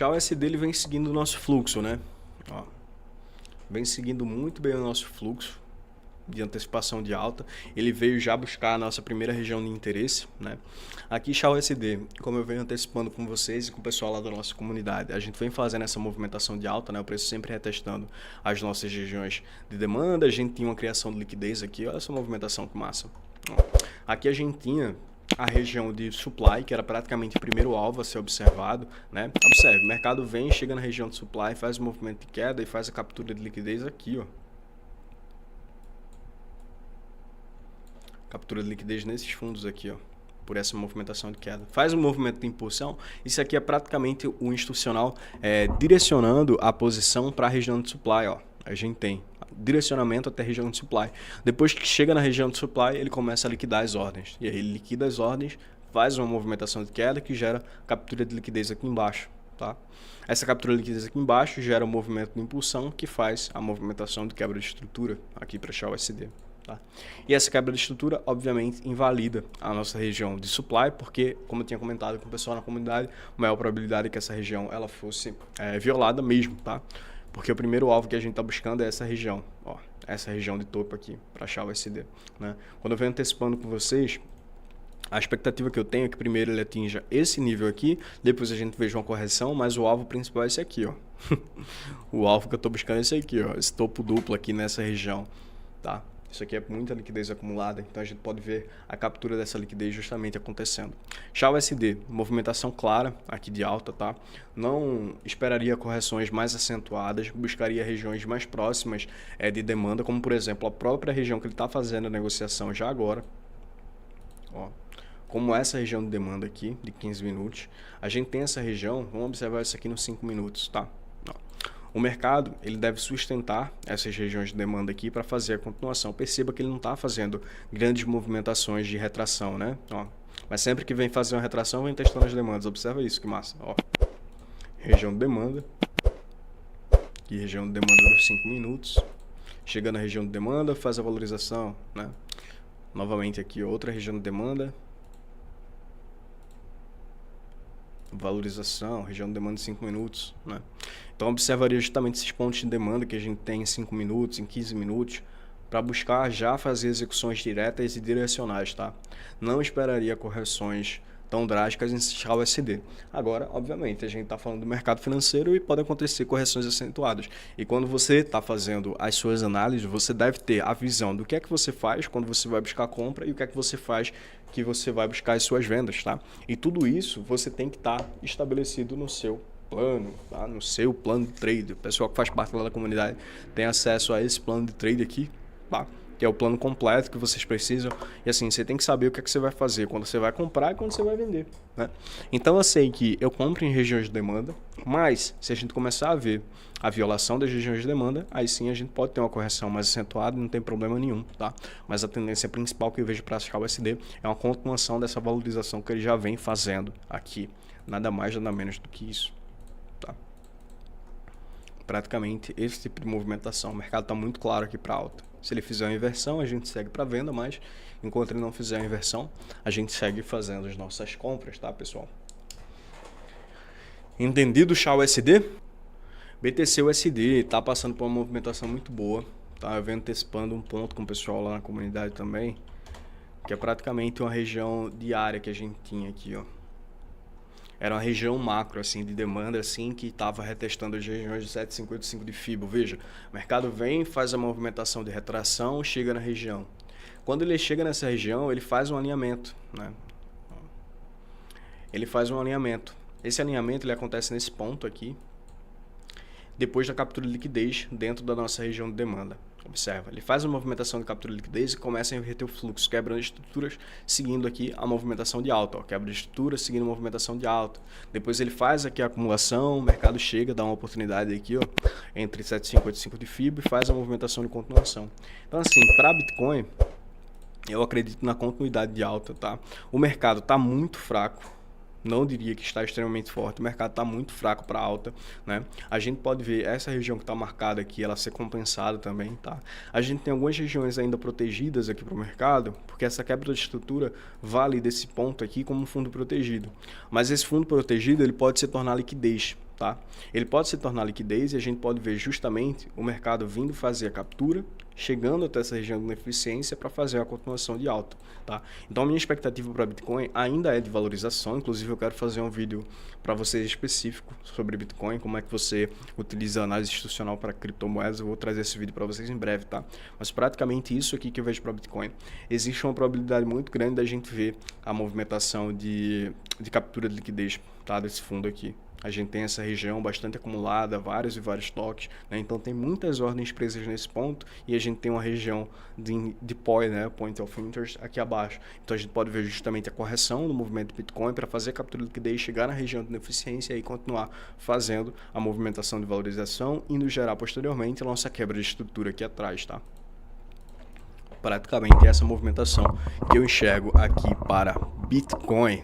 Já o USD ele vem seguindo o nosso fluxo, né? Ó, vem seguindo muito bem o nosso fluxo de antecipação de alta. Ele veio já buscar a nossa primeira região de interesse, né? Aqui, XAUSD, como eu venho antecipando com vocês e com o pessoal lá da nossa comunidade, a gente vem fazendo essa movimentação de alta, né? O preço sempre retestando as nossas regiões de demanda. A gente tinha uma criação de liquidez aqui, olha essa movimentação que massa. Aqui a gente tinha a região de supply, que era praticamente o primeiro alvo a ser observado, né? Observe, o mercado vem, chega na região de supply, faz o movimento de queda e faz a captura de liquidez aqui, ó. Captura de liquidez nesses fundos aqui, ó, por essa movimentação de queda. Faz um movimento de impulsão. Isso aqui é praticamente o institucional direcionando a posição para a região de supply, ó. A gente tem direcionamento até a região de supply. Depois que chega na região de supply, ele começa a liquidar as ordens. E aí ele liquida as ordens, faz uma movimentação de queda que gera captura de liquidez aqui embaixo, tá? Essa captura de liquidez aqui embaixo gera um movimento de impulsão que faz a movimentação de quebra de estrutura aqui para XAUSD. Tá? E essa quebra de estrutura, obviamente, invalida a nossa região de supply, porque, como eu tinha comentado com o pessoal na comunidade, a maior probabilidade é que essa região ela fosse violada mesmo, tá? Porque o primeiro alvo que a gente está buscando é essa região, ó, essa região de topo aqui, para achar o SD, né? Quando eu venho antecipando com vocês, a expectativa que eu tenho é que primeiro ele atinja esse nível aqui, depois a gente veja uma correção, mas o alvo principal é esse aqui, ó. O alvo que eu estou buscando é esse aqui, ó, esse topo duplo aqui nessa região, tá? Isso aqui é muita liquidez acumulada, então a gente pode ver a captura dessa liquidez justamente acontecendo. XAUSD, movimentação clara aqui de alta, tá? Não esperaria correções mais acentuadas, buscaria regiões mais próximas de demanda, como por exemplo a própria região que ele está fazendo a negociação já agora. Ó, como essa região de demanda aqui, de 15 minutos. A gente tem essa região, vamos observar isso aqui nos 5 minutos, tá? O mercado ele deve sustentar essas regiões de demanda aqui para fazer a continuação. Perceba que ele não está fazendo grandes movimentações de retração, né? Ó, mas sempre que vem fazer uma retração, vem testando as demandas. Observa isso, que massa. Ó, região de demanda. Aqui, região de demanda dos 5 minutos. Chega na região de demanda, faz a valorização, né? Novamente aqui, outra região de demanda. Valorização, região de demanda de 5 minutos, né? Então observaria justamente esses pontos de demanda que a gente tem em 5 minutos, em 15 minutos, para buscar já fazer execuções diretas e direcionais, tá? Não esperaria correções tão drásticas em XAUSD. Agora, obviamente, a gente está falando do mercado financeiro e pode acontecer correções acentuadas. E quando você está fazendo as suas análises, você deve ter a visão do que é que você faz quando você vai buscar compra e o que é que você faz que você vai buscar as suas vendas, tá? E tudo isso você tem que estar estabelecido no seu plano, tá? No seu plano de trade. O pessoal que faz parte lá da comunidade tem acesso a esse plano de trade aqui, tá? Que é o plano completo que vocês precisam. E assim, você tem que saber o que é que você vai fazer quando você vai comprar e quando você vai vender, né? Então eu sei que eu compro em regiões de demanda, mas se a gente começar a ver a violação das regiões de demanda, aí sim a gente pode ter uma correção mais acentuada e não tem problema nenhum, tá? Mas a tendência principal que eu vejo para a XAUSD é uma continuação dessa valorização que ele já vem fazendo aqui. Nada mais, nada menos do que isso, tá? Praticamente esse tipo de movimentação. O mercado está muito claro aqui para alta. Se ele fizer uma inversão, a gente segue para venda, mas enquanto ele não fizer a inversão, a gente segue fazendo as nossas compras, tá, pessoal? Entendido o XAUSD? BTC-USD está passando por uma movimentação muito boa, tá? Eu venho antecipando um ponto com o pessoal lá na comunidade também, que é praticamente uma região diária que a gente tinha aqui, ó. Era uma região macro, assim, de demanda, assim, que estava retestando as regiões de 7,55 de FIBO. Veja, o mercado vem, faz a movimentação de retração, chega na região. Quando ele chega nessa região, ele faz um alinhamento, né? Ele faz um alinhamento. Esse alinhamento ele acontece nesse ponto aqui, depois da captura de liquidez dentro da nossa região de demanda. Observa, ele faz a movimentação de captura de liquidez e começa a inverter o fluxo, quebrando estruturas, seguindo aqui a movimentação de alta. Ó, quebra de estrutura, seguindo a movimentação de alta. Depois ele faz aqui a acumulação, o mercado chega, dá uma oportunidade aqui, ó, entre 7,55 de FIBO e faz a movimentação de continuação. Então assim, para Bitcoin, eu acredito na continuidade de alta, tá? O mercado está muito fraco. Não diria que está extremamente forte, o mercado está muito fraco para alta, né? A gente pode ver essa região que está marcada aqui, ela ser compensada também, tá? A gente tem algumas regiões ainda protegidas aqui para o mercado, porque essa quebra de estrutura vale desse ponto aqui como um fundo protegido. Mas esse fundo protegido ele pode se tornar liquidez, tá? Ele pode se tornar liquidez e a gente pode ver justamente o mercado vindo fazer a captura, chegando até essa região de ineficiência para fazer a continuação de alta, tá? Então a minha expectativa para Bitcoin ainda é de valorização, inclusive eu quero fazer um vídeo para vocês específico sobre Bitcoin, como é que você utiliza a análise institucional para criptomoedas. Eu vou trazer esse vídeo para vocês em breve, tá? Mas praticamente isso aqui que eu vejo para Bitcoin. Existe uma probabilidade muito grande da gente ver a movimentação de captura de liquidez, tá? Desse fundo aqui. A gente tem essa região bastante acumulada, vários e vários toques, né? Então tem muitas ordens presas nesse ponto e a gente tem uma região de POI, né? Point of Interest, aqui abaixo. Então a gente pode ver justamente a correção do movimento do Bitcoin para fazer a captura de liquidez, chegar na região de ineficiência e continuar fazendo a movimentação de valorização e nos gerar posteriormente a nossa quebra de estrutura aqui atrás, tá? Praticamente essa movimentação que eu enxergo aqui para Bitcoin.